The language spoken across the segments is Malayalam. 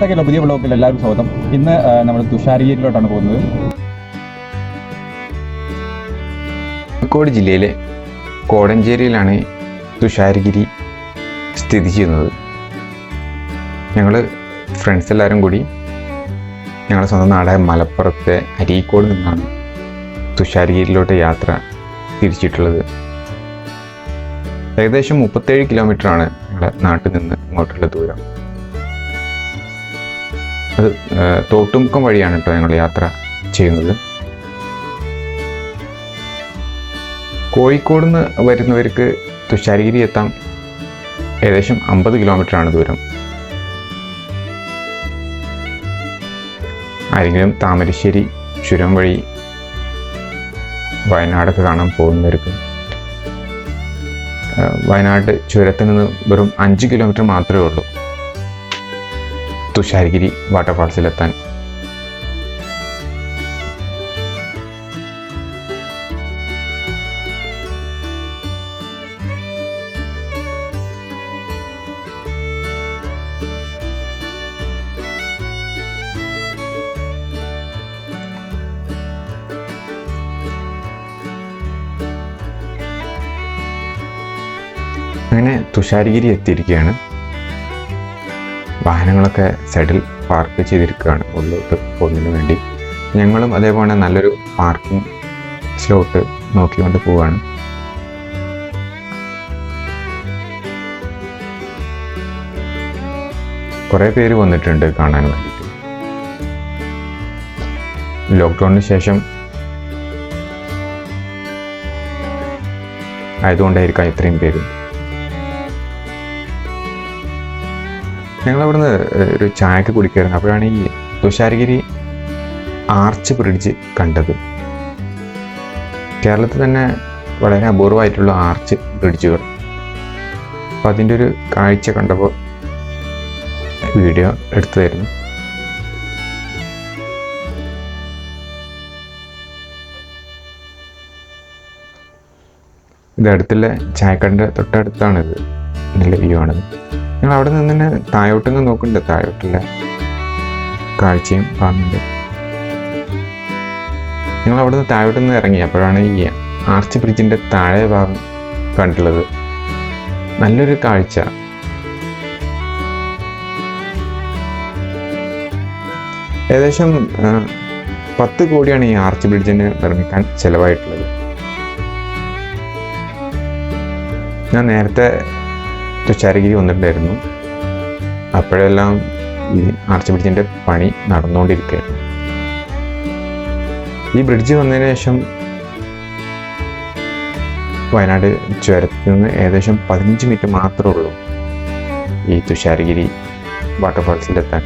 ഓക്കെ, പുതിയ ബ്ലോക്കിൽ എല്ലാവർക്കും സ്വാഗതം. ഇന്ന് നമ്മൾ തുഷാരഗിരിയിലോട്ടാണ് പോകുന്നത്. കോഴിക്കോട് ജില്ലയിലെ കോടഞ്ചേരിയിലാണ് തുഷാരഗിരി സ്ഥിതി ചെയ്യുന്നത്. ഞങ്ങൾ ഫ്രണ്ട്സ് എല്ലാവരും കൂടി ഞങ്ങളുടെ സ്വന്തം നാടായ മലപ്പുറത്തെ അരീക്കോട് നിന്നാണ് തുഷാരഗിരിയിലോട്ട് യാത്ര തിരിച്ചിട്ടുള്ളത്. ഏകദേശം 37 കിലോമീറ്ററാണ് ഞങ്ങളുടെ നാട്ടിൽ നിന്ന് ഇങ്ങോട്ടുള്ള ദൂരം. അത് തോട്ടുമുക്കം വഴിയാണ് കേട്ടോ ഞങ്ങൾ യാത്ര ചെയ്യുന്നത്. കോഴിക്കോട് നിന്ന് വരുന്നവർക്ക് തുഷാരഗിരി എത്താൻ ഏകദേശം 50 കിലോമീറ്ററാണ് ദൂരം. ആരെങ്കിലും താമരശ്ശേരി ചുരം വഴി വയനാടൊക്കെ കാണാൻ പോകുന്നവർക്ക് വയനാട് ചുരത്തിൽ നിന്ന് വെറും 5 കിലോമീറ്റർ മാത്രമേ ഉള്ളൂ തുഷാരഗിരി വാട്ടർഫാൾസിലെത്താൻ. അങ്ങനെ തുഷാരഗിരി എത്തിയിരിക്കുകയാണ്. വാഹനങ്ങളൊക്കെ സൈഡിൽ പാർക്ക് ചെയ്തിരിക്കുകയാണ് ഉള്ളിലോട്ട് പോകുന്നതിന് വേണ്ടി. ഞങ്ങളും അതേപോലെ നല്ലൊരു പാർക്കിംഗ് സ്ലോട്ട് നോക്കിക്കൊണ്ട് പോവുകയാണ്. കുറേ പേര് വന്നിട്ടുണ്ട് കാണാൻ വേണ്ടിയിട്ട്. ലോക്ക്ഡൗണിന് ശേഷം ആയതുകൊണ്ടായിരിക്കാം ഇത്രയും പേര്. ഞങ്ങളവിടുന്ന് ഒരു ചായക്ക് കുടിക്കായിരുന്നു. അപ്പോഴാണ് ഈ തുഷാരഗിരി ആർച്ച് ബ്രിഡ്ജ് കണ്ടത്. കേരളത്തിൽ തന്നെ വളരെ അപൂർവമായിട്ടുള്ള ആർച്ച് ബ്രിഡ്ജുകൾ. അപ്പം അതിൻ്റെ ഒരു കാഴ്ച കണ്ടപ്പോൾ വീഡിയോ എടുത്തതായിരുന്നു. ഇത് അടുത്തുള്ള ചായക്കടൻ്റെ തൊട്ടടുത്താണിത്. നല്ല വ്യൂ ആണിത്. ഞങ്ങൾ അവിടെ നിന്ന് തന്നെ താഴോട്ടൊന്ന് നോക്കുന്നുണ്ട്. താഴോട്ടുള്ള കാഴ്ചയും കാണുന്നുണ്ട്. ഞങ്ങൾ അവിടെ നിന്ന് താഴോട്ടൊന്ന് ഇറങ്ങി. അപ്പോഴാണ് ഈ ആർച്ച് ബ്രിഡ്ജിൻ്റെ താഴെ ഭാഗം കണ്ടുള്ളത്. നല്ലൊരു കാഴ്ച. ഏകദേശം 10 കോടിയാണ് ഈ ആർച്ച് ബ്രിഡ്ജിന് നിർമ്മിക്കാൻ ചിലവായിട്ടുള്ളത്. ഞാൻ നേരത്തെ തുഷാരഗിരി വന്നിട്ടുണ്ടായിരുന്നു. അപ്പോഴെല്ലാം ഈ ആർച്ച് ബ്രിഡ്ജിൻ്റെ പണി നടന്നുകൊണ്ടിരിക്കുകയായിരുന്നു. ഈ ബ്രിഡ്ജ് വന്നതിന് ശേഷം വയനാട് ചുരത്തിൽ നിന്ന് ഏകദേശം 15 മിനിറ്റ് മാത്രമേ ഉള്ളൂ ഈ തുഷാരഗിരി വാട്ടർഫാൾസിലെത്താൻ.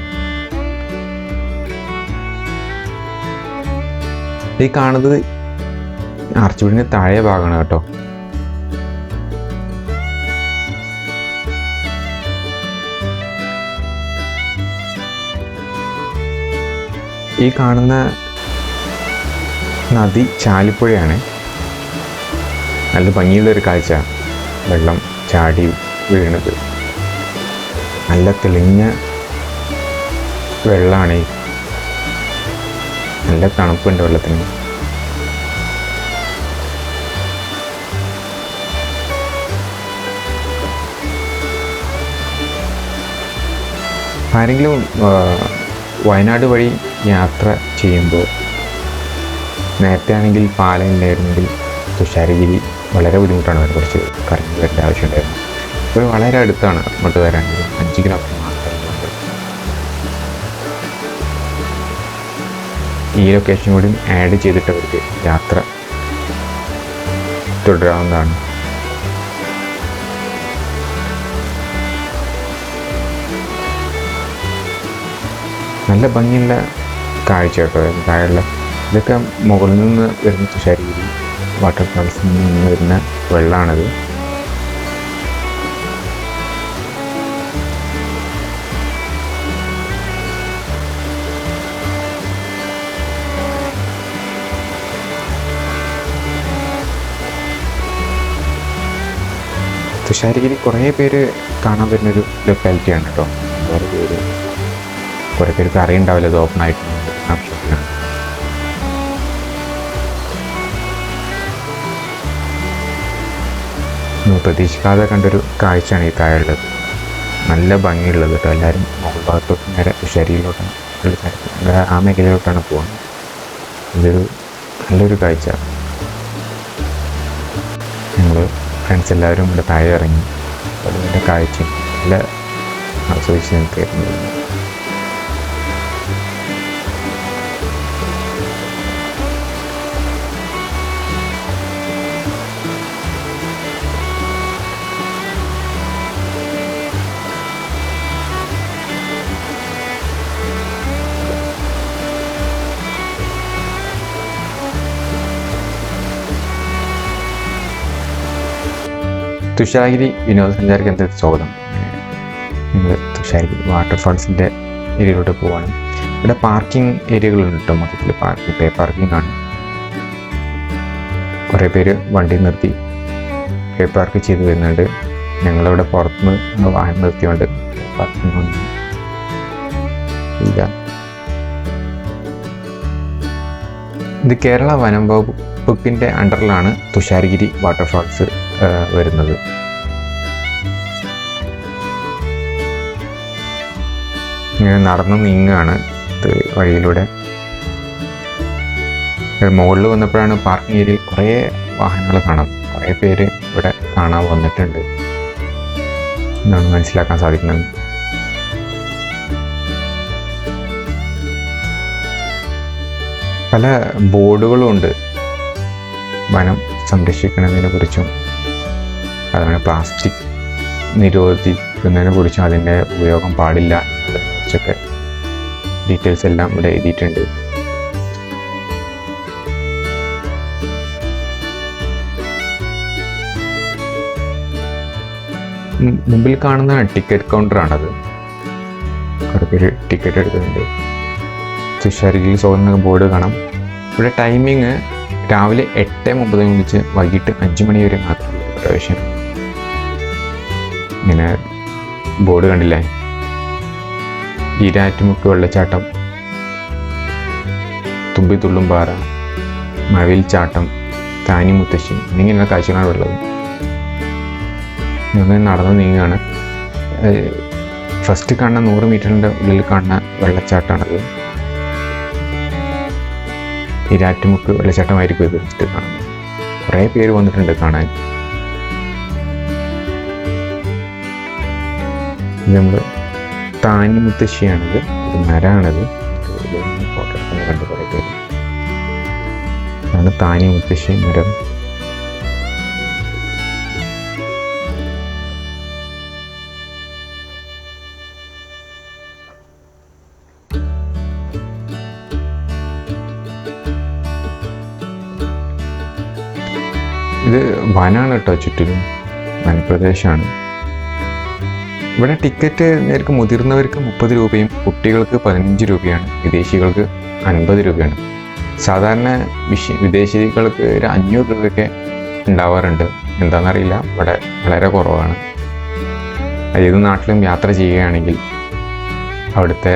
ഈ കാണുന്നത് ആർച്ച് ബ്രിഡ്ജിൻ്റെ താഴെ ഭാഗമാണ് കേട്ടോ. ഈ കാണുന്ന നദി ചാലിപ്പുഴയാണ്. നല്ല ഭംഗിയുള്ളൊരു കാഴ്ച. വെള്ളം ചാടി വീണത് നല്ല തെളിഞ്ഞ വെള്ളമാണ്. നല്ല തണുപ്പുണ്ട് വെള്ളത്തിന്. ആരെങ്കിലും വയനാട് വഴി യാത്ര ചെയ്യുമ്പോൾ നേരത്തെ ആണെങ്കിൽ പാലം ഇല്ലായിരുന്നെങ്കിൽ തുഷാരഗിരി വളരെ ബുദ്ധിമുട്ടാണ്. അതിനെ കുറച്ച് കറങ്ങി വരേണ്ട ആവശ്യമുണ്ടായിരുന്നു. ഇപ്പോൾ വളരെ അടുത്താണ് അങ്ങോട്ട് വരാണെങ്കിൽ 5 കിലോമീറ്റർ മാത്രമേ. ഈ ലൊക്കേഷൻ കൂടി ആഡ് ചെയ്തിട്ട് അവർക്ക് യാത്ര തുടരാവുന്നതാണ്. നല്ല ഭംഗിയുള്ള കാഴ്ച കേട്ടോ. താഴെയുള്ള ഇതൊക്കെ മുകളിൽ നിന്ന് വരുന്ന തുഷാരഗിരി വാട്ടർഫാൾസിൽ നിന്ന് വരുന്ന വെള്ളമാണത്. തുഷാരഗിരി കുറേ പേര് കാണാൻ വരുന്നൊരു ലൊക്കാലിറ്റിയാണ് കേട്ടോ. ഒരുപാട് പേര് കുറേ പേർക്ക് അറിയുണ്ടാവില്ല ഇത് ഓപ്പൺ ആയിട്ടുണ്ട് ആവശ്യത്തിനാണ്. പ്രതീക്ഷിക്കാതെ കണ്ടൊരു കാഴ്ചയാണ് ഈ താഴെയുള്ളത്. നല്ല ഭംഗിയുള്ളത് കേട്ടോ. എല്ലാവരും മുകൾ ഭാഗത്തോട്ട് നേരെ തുഷാരിയിലോട്ടാണ്, ആ മേഖലയിലോട്ടാണ് പോകുന്നത്. ഇതൊരു നല്ലൊരു കാഴ്ച. ഞങ്ങൾ ഫ്രണ്ട്സ് എല്ലാവരും ഇവിടെ താഴെ ഇറങ്ങി അതിൻ്റെ കാഴ്ചയും നല്ല ആസ്വദിച്ച് നിൽക്കായിരുന്നു. തുഷാരഗിരി വിനോദസഞ്ചാര കേന്ദ്രത്തിൽ സ്വാഗതം. നിങ്ങൾ തുഷാരഗിരി വാട്ടർഫാൾസിൻ്റെ ഏരിയയിലോട്ട് പോവാണ്. ഇവിടെ പാർക്കിംഗ് ഏരിയകളുണ്ട് കേട്ടോ. മൊത്തത്തിൽ പേ പാർക്കിംഗ് ആണ്. കുറേ പേര് വണ്ടി നിർത്തി പേ പാർക്ക് ചെയ്ത് വരുന്നുണ്ട്. ഞങ്ങളിവിടെ പുറത്തുനിന്ന് വാഹനം നിർത്തിയോണ്ട് പാർക്കിംഗ് ഒന്നും ഇല്ല. ഇത് കേരള വനം വകുപ്പിൻ്റെ അണ്ടറിലാണ് തുഷാരഗിരി വാട്ടർഫാൾസ് വരുന്നത്. ഇങ്ങനെ നടന്ന് നീങ്ങുകയാണ് ഇത് വഴിയിലൂടെ. മുകളിൽ വന്നപ്പോഴാണ് പാർക്കിംഗ് ഏരിയയിൽ കുറേ വാഹനങ്ങൾ കാണാം. കുറേ പേര് ഇവിടെ കാണാൻ വന്നിട്ടുണ്ട് എന്നാണ് മനസ്സിലാക്കാൻ സാധിക്കുന്നത്. പല ബോർഡുകളും ഉണ്ട് വനം സംരക്ഷിക്കുന്നതിനെ കുറിച്ചും, അതുപോലെ പ്ലാസ്റ്റിക് നിരോധിക്കുന്നതിനെ കുറിച്ചും അതിൻ്റെ ഉപയോഗം പാടില്ല എന്നതിനെ കുറിച്ചൊക്കെ ഡീറ്റെയിൽസ് എല്ലാം ഇവിടെ എഴുതിയിട്ടുണ്ട്. മുമ്പിൽ കാണുന്ന ടിക്കറ്റ് കൗണ്ടറാണത്. കുറേ പേര് ടിക്കറ്റ് എടുക്കുന്നുണ്ട്. തുഷാരഗിരി സ്വാഗതം ബോർഡ് കാണാം. ഇവിടെ ടൈമിങ് രാവിലെ 8:30 മുതൽ വൈകിട്ട് 5 മണി വരെ മാത്രമേ പ്രവേശനം. ഇങ്ങനെ ബോർഡ് കണ്ടില്ലേ? ഈരാറ്റുമുക്ക് വെള്ളച്ചാട്ടം, തുമ്പിത്തുള്ളുംപാറ, മഴവിൽച്ചാട്ടം, താനിമുത്തശ്ശി എന്നിങ്ങനെയുള്ള കാഴ്ചകളാണ് ഉള്ളത്. ഞങ്ങൾ നടന്ന് നീങ്ങുകയാണ്. ഫസ്റ്റ് കാണുന്ന 100 മീറ്ററിൻ്റെ ഉള്ളിൽ കാണുന്ന വെള്ളച്ചാട്ടമാണത്. ഈരാറ്റുമുക്ക് വെള്ളച്ചാട്ടമായിരിക്കും ഇത് ഫസ്റ്റ് കാണുന്നത്. കുറേ പേര് വന്നിട്ടുണ്ട് കാണാൻ. ഇത് നമ്മൾ താനിമുത്തശ്ശിയാണിത്. ഇത് മരമാണിത്. ഫോട്ടോ എടുക്കുന്ന കണ്ട് കുറേ പേര്. അതാണ് താനിമുത്തശ്ശി മരം. ഇത് വനാണ് കേട്ടോ, ചുറ്റിലും വനപ്രദേശമാണ്. ഇവിടെ ടിക്കറ്റ് നേർക്ക് മുതിർന്നവർക്ക് 30 രൂപയും കുട്ടികൾക്ക് 15 രൂപയാണ്, വിദേശികൾക്ക് 50 രൂപയാണ്. സാധാരണ വിദേശികൾക്ക് ഒരു 500 രൂപയൊക്കെ ഉണ്ടാവാറുണ്ട്. എന്താണെന്നറിയില്ല, ഇവിടെ വളരെ കുറവാണ്. ഏത് നാട്ടിലും യാത്ര ചെയ്യുകയാണെങ്കിൽ അവിടുത്തെ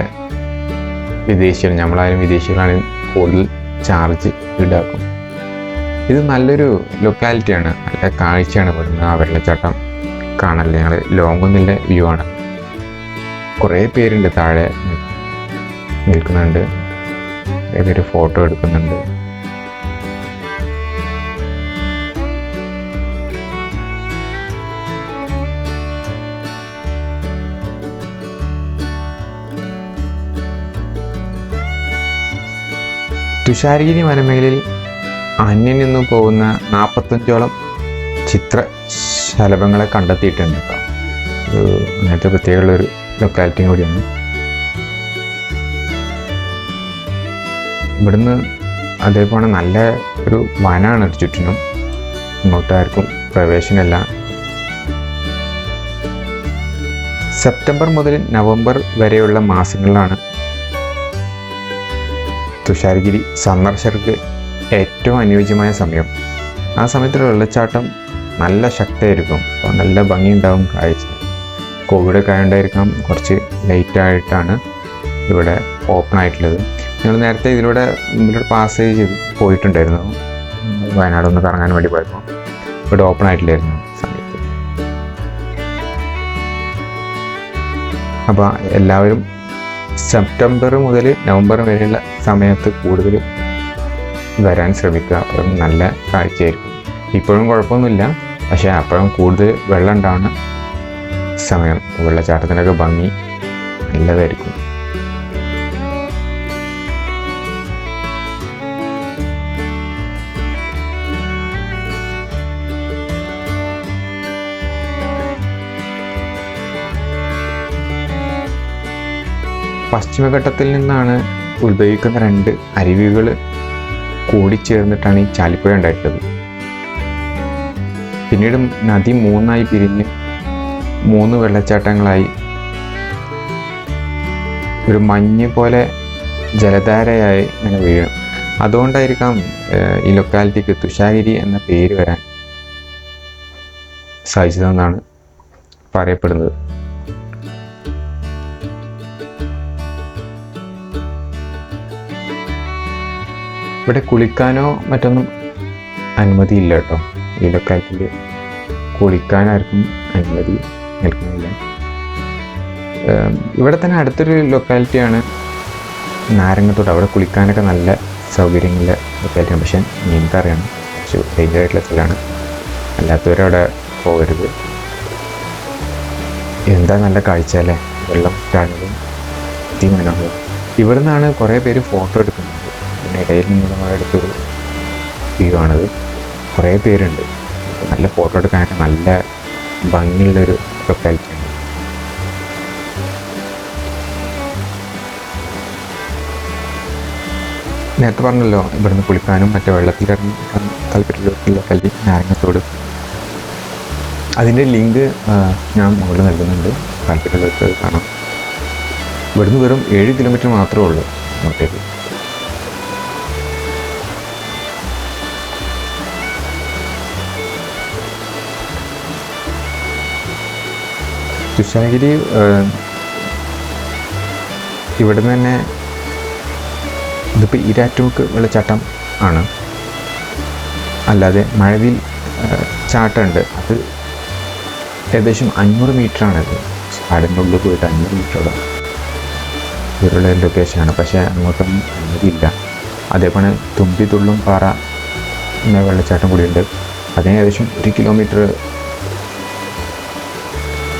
വിദേശികൾ, നമ്മളായാലും വിദേശികളാണെങ്കിൽ കൂടുതൽ ചാർജ് ഈടാക്കും. ഇത് നല്ലൊരു ലൊക്കാലിറ്റിയാണ്, നല്ല കാഴ്ചയാണ്. ഇവിടുന്ന് ആ വെള്ളച്ചാട്ടം കാണല്ലേ. ഞങ്ങൾ ലോങ്ങൊന്നിലെ വ്യൂ ആണ്. കുറേ പേരുണ്ട് താഴെ നിൽക്കുന്നുണ്ട്, കുറേ പേര് ഫോട്ടോ എടുക്കുന്നുണ്ട്. തുഷാരഗിരി വനമേഖലയിൽ അന്യം നിന്നും പോകുന്ന 45ഓളം ചിത്രശലഭങ്ങളെ കണ്ടെത്തിയിട്ടുണ്ട് കേട്ടോ. ഒരു അങ്ങനത്തെ പ്രത്യേകമുള്ളൊരു ലൊക്കാലിറ്റിയും കൂടിയാണ്. ഇവിടുന്ന് അതേപോലെ നല്ല ഒരു വനമാണ് ചുറ്റിനും. ഇങ്ങോട്ടാർക്കും പ്രവേശനമില്ല. സെപ്റ്റംബർ മുതൽ നവംബർ വരെയുള്ള മാസങ്ങളിലാണ് തുഷാരഗിരി സന്ദർശകർക്ക് ഏറ്റവും അനുയോജ്യമായ സമയം. ആ സമയത്തുള്ള വെള്ളച്ചാട്ടം നല്ല ശക്തിയായിരിക്കും. അപ്പോൾ നല്ല ഭംഗിയുണ്ടാവും കാഴ്ച. കോവിഡൊക്കെ ആയതുകൊണ്ടായിരിക്കാം കുറച്ച് ലേറ്റായിട്ടാണ് ഇവിടെ ഓപ്പൺ ആയിട്ടുള്ളത്. ഞങ്ങൾ നേരത്തെ ഇതിലൂടെ പാസേജ് ചെയ്ത് പോയിട്ടുണ്ടായിരുന്നു. വയനാട് ഒന്ന് കറങ്ങാൻ വേണ്ടി പോയപ്പോൾ ഇവിടെ ഓപ്പൺ ആയിട്ടില്ലായിരുന്നു സമയത്ത്. അപ്പോൾ എല്ലാവരും സെപ്റ്റംബർ മുതൽ നവംബർ വരെയുള്ള സമയത്ത് കൂടുതൽ വരാൻ ശ്രമിക്കുക. അപ്പോഴും നല്ല കാഴ്ചയായിരിക്കും. ഇപ്പോഴും കുഴപ്പമൊന്നുമില്ല, പക്ഷേ അപ്പോഴും കൂടുതൽ വെള്ളം ഉണ്ടാവുന്ന സമയം. വെള്ളച്ചാട്ടത്തിനൊക്കെ ഭംഗി നല്ലതായിരിക്കും. പശ്ചിമഘട്ടത്തിൽ നിന്നാണ് ഉത്ഭവിക്കുന്ന 2 അരുവികൾ കൂടിച്ചേർന്നിട്ടാണ് ഈ ചാലിപ്പുഴ ഉണ്ടായിട്ടുള്ളത്. പിന്നീട് നദി 3 പിരിഞ്ഞ് 3 വെള്ളച്ചാട്ടങ്ങളായി ഒരു മഞ്ഞ് പോലെ ജലധാരയായി ഇങ്ങനെ വീഴും. അതുകൊണ്ടായിരിക്കാം ഈ ലൊക്കാലിറ്റിക്ക് തുഷാരഗിരി എന്ന പേര് വരാൻ സാധിച്ചതെന്നാണ് പറയപ്പെടുന്നത്. ഇവിടെ കുളിക്കാനോ മറ്റൊന്നും അനുമതിയില്ല കേട്ടോ. ഈ ലൊക്കാലിറ്റിയിൽ കുളിക്കാനാർക്കും അനുമതി നൽകുന്നില്ല. ഇവിടെ തന്നെ അടുത്തൊരു ലൊക്കാലിറ്റിയാണ് നാരങ്ങത്തോട്. അവിടെ കുളിക്കാനൊക്കെ നല്ല സൗകര്യമുള്ള ലൊക്കാലിറ്റിയാണ്. പക്ഷേ എനിക്കറിയണം കുറച്ച് ഡേഞ്ചർ ആയിട്ടുള്ള സ്ഥലമാണ്. അല്ലാത്തവരവിടെ പോകരുത്. എന്താ നല്ല കാഴ്ച അല്ലേ, വെള്ളം ചാടുന്നതും അതിമനോഹരം. ഇവിടെ നിന്നാണ് കുറേ പേര് ഫോട്ടോ എടുക്കുന്നത്. പിന്നെ ഇടയിൽ നിന്നുള്ള അടുത്തൊരു വ്യൂ ആണത്. കുറേ പേരുണ്ട്. നല്ല ഫോട്ടോ എടുക്കാനൊക്കെ നല്ല ഭംഗിയുള്ളൊരു ലൊക്കാലിറ്റിയാണ്. നേരത്തെ പറഞ്ഞല്ലോ ഇവിടുന്ന് കുളിക്കാനും മറ്റേ വെള്ളത്തിലിറങ്ങി താല്പര്യമുള്ള ലൊക്കാലിറ്റി നാരങ്ങത്തോട്. അതിൻ്റെ ലിങ്ക് ഞാൻ മുകളിൽ നൽകുന്നുണ്ട്. താല്പര്യമുള്ളവർക്ക് കാണാം. ഇവിടുന്ന് വെറും 7 കിലോമീറ്റർ മാത്രമേ ഉള്ളൂ അങ്ങോട്ടേക്ക്. തുഷാരഗിരി ഇവിടെ നിന്ന് തന്നെ ഇതിപ്പോൾ ഇരാറ്റുമുക്ക് വെള്ളച്ചാട്ടം ആണ്. അല്ലാതെ മഴവിൽ ചാട്ടമുണ്ട്. അത് ഏകദേശം 500 മീറ്ററാണത്. കാടിൻ്റെ ഉള്ളിൽ പോയിട്ട് 500 മീറ്ററോളം ഇവരുടെ ലൊക്കേഷനാണ്. പക്ഷേ അങ്ങോട്ടൊന്നും അനുമതിയില്ല. അതേപോലെ തുമ്പിതുള്ളും പാറ എന്ന വെള്ളച്ചാട്ടം കൂടിയുണ്ട്. അതിന് ഏകദേശം 1 കിലോമീറ്റർ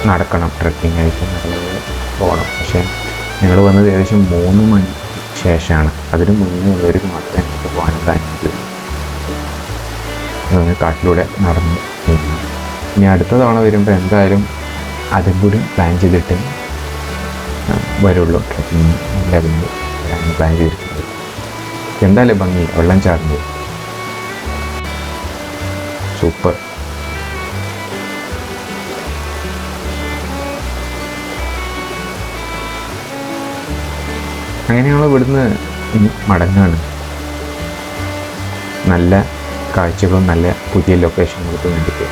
നടക്കണം. ട്രക്കിംഗ് ആയിട്ട് നടന്ന് പോകണം. പക്ഷേ ഞങ്ങൾ വന്നത് ഏകദേശം 3 മണി ശേഷമാണ്. അതിന് മുന്നേ ഉള്ളവർക്ക് മാത്രമേ നമുക്ക് പോകാനുള്ള അനുമതി. കാട്ടിലൂടെ നടന്ന് നീങ്ങണം. ഇനി അടുത്ത തവണ വരുമ്പോൾ എന്തായാലും അതും കൂടി പ്ലാൻ ചെയ്തിട്ട് വരുള്ളൂ. ട്രക്കിങ് അതിന് പ്ലാൻ ചെയ്തിട്ടുണ്ട്. എന്തായാലും ഭംഗി, വെള്ളം ചാടുന്നത് സൂപ്പർ. അങ്ങനെ ഞങ്ങൾ ഇവിടുന്ന് മടങ്ങാണ്. നല്ല കാഴ്ചകളും നല്ല പുതിയ ലൊക്കേഷനുകൾക്ക് വേണ്ടിയിട്ട്.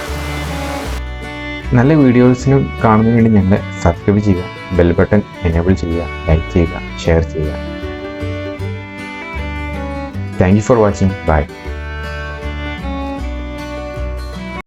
നല്ല വീഡിയോസിനും കാണുന്നതിന് വേണ്ടി ഞങ്ങളെ സബ്സ്ക്രൈബ് ചെയ്യുക, ബെൽ ബട്ടൺ എനേബിൾ ചെയ്യുക, ലൈക്ക് ചെയ്യുക, ഷെയർ ചെയ്യുക. Thank you for watching. By.